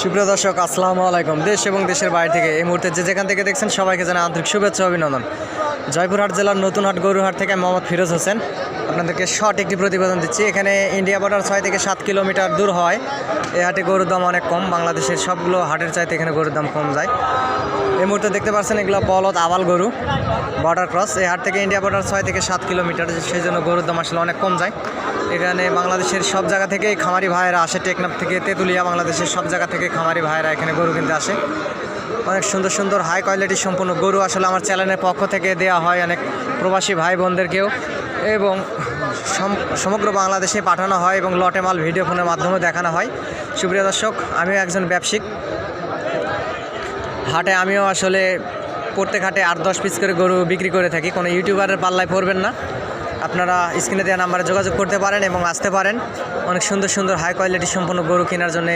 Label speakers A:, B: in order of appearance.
A: সুপ্রিয় দর্শক, আসসালামু আলাইকুম। দেশ এবং দেশের বাইরে থেকে এই মুহূর্তে যে যেখান থেকে দেখছেন সবাইকে জানাই আন্তরিক শুভেচ্ছা অভিনন্দন। জয়পুরহাট জেলার নতুনহাট গরুহাট থেকে মোহাম্মদ ফিরোজ হোসেন আপনাদেরকে শর্ট একটি প্রতিবেদন দিচ্ছি। এখানে ইন্ডিয়া বর্ডার 6 থেকে 7 কিলোমিটার দূর হয়। এই হাটে গরুর দাম অনেক কম, বাংলাদেশের সবগুলো হাটের চাইতে এখানে গরুর দাম কম যায়। এই মুহূর্তে দেখতে পাচ্ছেন এগুলো বলদ আবাল গরু, বর্ডার ক্রস। এই হাট থেকে ইন্ডিয়া বর্ডার 6 থেকে 7 কিলোমিটার, সেই জন্য গরুর দাম আসলে অনেক কম যায়। এখানে বাংলাদেশের সব জায়গা থেকে খামারি ভাইয়েরা আসে, টেকনাফ থেকে তেঁতুলিয়া, বাংলাদেশের সব জায়গা থেকে খামারি ভাইয়েরা এখানে গরু কিনতে আসে। অনেক সুন্দর সুন্দর হাই কোয়ালিটির সম্পূর্ণ গরু আসলে আমার চ্যানেলের পক্ষ থেকে দেওয়া হয় অনেক প্রবাসী ভাই বোনদেরকেও, এবং সমগ্র বাংলাদেশে পাঠানো হয় এবং লটে মাল ভিডিও ফোনের মাধ্যমে দেখানো হয়। সুপ্রিয় দর্শক, আমিও একজন ব্যবসায়িক, হাটে আমিও আসলে প্রত্যেক হাটে 8-10 পিস করে গরু বিক্রি করে থাকি। কোনো ইউটিউবারের পাল্লায় পড়বেন না, আপনারা স্ক্রিনে দেওয়া নাম্বারে যোগাযোগ করতে পারেন এবং আসতে পারেন অনেক সুন্দর সুন্দর হাই কোয়ালিটি সম্পন্ন গরু কেনার জন্য।